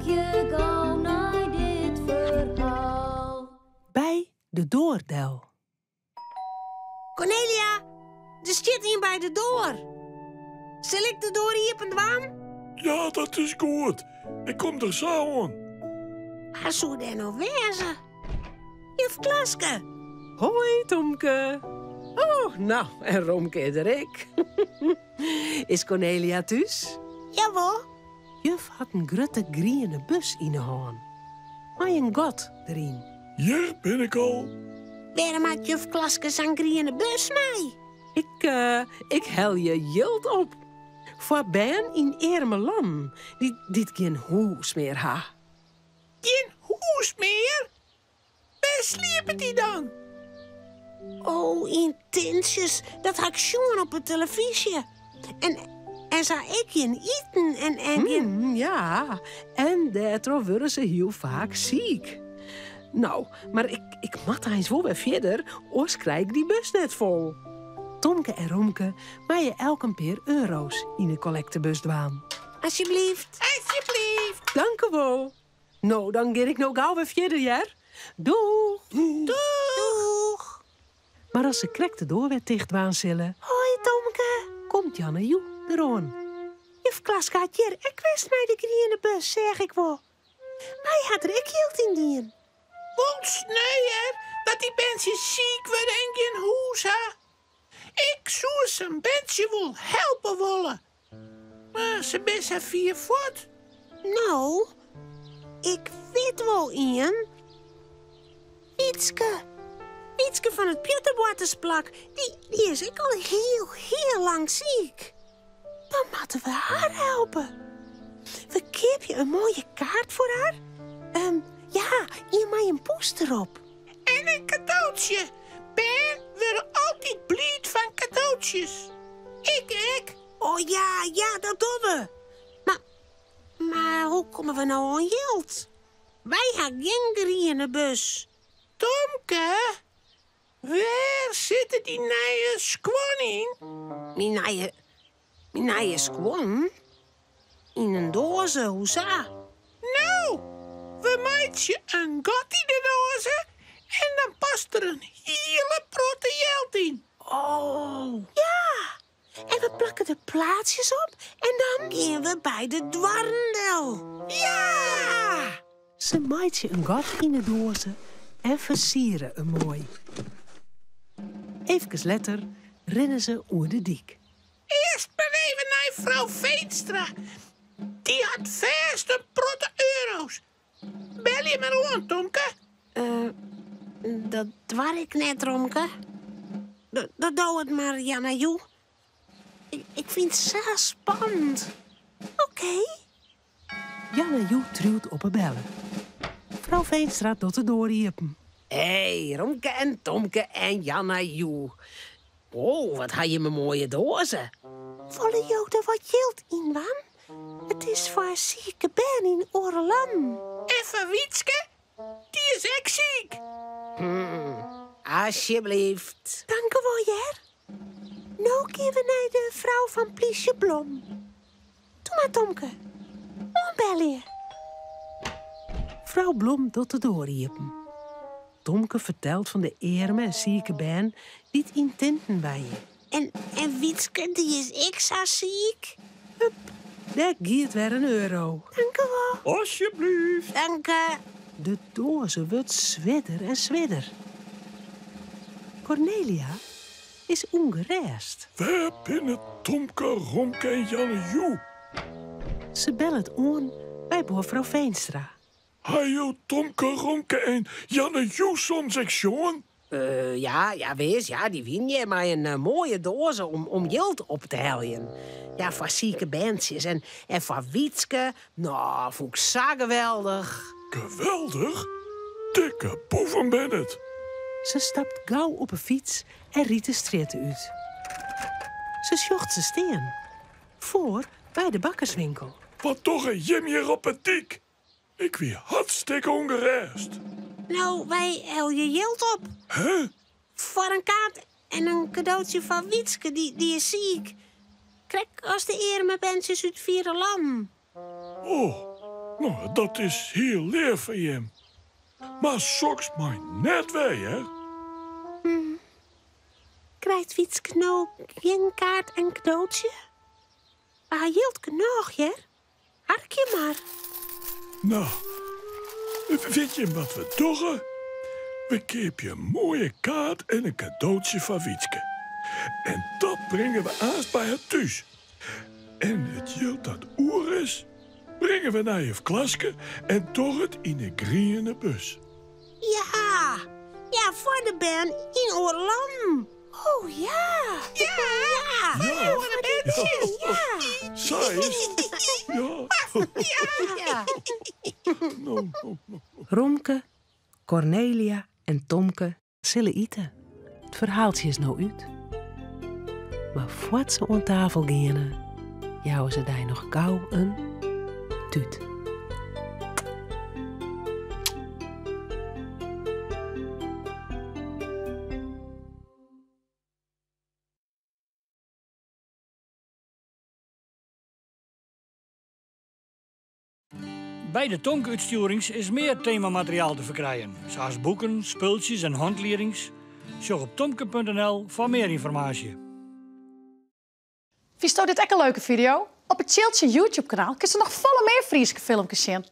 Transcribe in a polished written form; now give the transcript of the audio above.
je gauw naar dit verhaal. Bij de doordel. Cornelia, er zit hier bij de door. Zal ik de door hier op een dwaan? Ja, dat is goed. Ik kom er zo aan. Waar zou daar nou wezen? Juf Klaske. Hoi, Tomke. Oh, nou, en Romke is er ik. Is Cornelia thuis? Jawel. Juf had een grote griene bus in de hand. Maar een god erin. Hier ben ik al. Waarom had juf Klaske zijn griene bus mee? Ik hel je jild op. Voor Ben in Ermelam, die dit geen hoes meer ha. Geen hoes meer? Waar sliepen die dan? Oh, intensjes. Dat had ik zien op de televisie. En zou ik je eten en Ja, en daardoor worden ze heel vaak ziek. Nou, maar ik moet eens wel weer verder, anders krijg ik die bus net vol. Tomke en Romke maaien elke keer euro's in de collectebus dwaan. Alsjeblieft. Alsjeblieft. Dank u wel. Nou, dan ga ik nou gauw weer verder, ja? Doeg! Doeg. Maar als ze krek de deur weer dicht zullen, Hoi, Tomke. komt Janne Joe eroon. Juf Klaske had hier. Ik wist mij de griene bus, zeg ik wel. Mij had er ik hield in dien. Wel sneuier dat die mensen ziek worden en geen hoes ha. Ik zou ze een beetje wel helpen willen. Maar ze best haar 4 voet. Nou, ik weet wel, Ian. Wietske van het Pieterboartensplak, die is ik al heel lang ziek. Dan moeten we haar helpen. We kepen een mooie kaart voor haar. Ja, hier maar een poes erop. En een cadeautje. Ben wordt altijd blij van cadeautjes. Ik. Oh ja, dat doen we. Maar hoe komen we nou aan geld? Wij hebben geen griene bus. Tomke, waar zitten die nieuwe squan in? Mijn nieuwe squan? In een doze, hoeza? Nou, we maken een gat in de dozen en dan past er een hele protte geld in. Oh. Ja. En we plakken de plaatsjes op en dan gaan we bij de dwarrendel. Ja! Ze maait je een gat in de dozen en versieren hem mooi. Even later rennen ze over de dik. Eerst maar even naar vrouw Veenstra. Die had vast een protte euro's. Bel je maar aan, Tomke. Dat waar ik net, Romke. Dat doe het maar, Janna Joe. Ik vind het zo spannend. Oké. Janne Joe truwt op een bellen. Vrouw Veenstra doet de doorriepen. Hé, Romke en Tomke en Janna Joe. Oh, wat had je me mooie dozen. Volle Joden wat geld in, Wan? Het is voor zieke Ben in Orelam. En van Wietske, die is echt ziek. Alsjeblieft. Dank u wel, Jer. Nou gaan we naar de vrouw van Pliesje Blom. Doe maar, Tomke. Onbel je. Vrouw Blom doet de doorriepen. Tomke vertelt van de arme en zieke Ben die het in tenten bij je. En Wietske, die is extra ziek. Hup, daar giet weer een euro. Dank u wel. Alsjeblieft. Dank u. De dozen wordt zwedder en zwedder. Cornelia is ongerest. Waar binnen Tomke, Romke en Janne Joe? Ze bellen het aan bij mevrouw Veenstra. Hajo Tomke, Romke en Janne Joe soms ik jongen? Ja, wees, ja, die win je maar een mooie dozen om geld op te heljen. Ja, voor zieke bandjes en voor Wietske, nou, vond ik zo geweldig. Geweldig. Dikke boeven ben het. Ze stapt gauw op een fiets en riet de straat uit. Ze zocht ze steen. Voor bij de bakkerswinkel. Wat toch een jimje op het dik. Ik weer hartstikke ongerust. Nou, wij hel je geld op. Hè? Voor een kaart en een cadeautje van Wietske, die is ziek. Kijk, als de arme bandjes uit Vierenlam. Oh, Nou, dat is heel leer van je. Maar soks maar net wij, hè? Krijgt Wietske nou geen kaart en knootje? Hij hield genoeg, hè? Hark je maar. Nou, weet je wat we doen? We kepen je een mooie kaart en een cadeautje van Wietske. En dat brengen we aan bij haar thuis. En het geld dat oer is, brengen we naar je klasje en toch het in een groene bus. Ja, ja, voor de band in Oorlam. Oh ja. Ja, Ja. voor de bandjes. Ja. Zij is. Ja. Ja. Nou. Romke, Cornelia en Tomke zullen eten. Het verhaaltje is nou uit. Maar voordat ze aan tafel gaan, jouwen ze daar nog gauw een tuut. Bij de Tonke-uitstuurings is meer themamateriaal te verkrijgen, zoals boeken, spultjes en handleerings. Zorg op tomke.nl voor meer informatie. Vies dit ook een leuke video? Op het Chiltje YouTube-kanaal kun je nog volle meer Frieske filmpjes zien.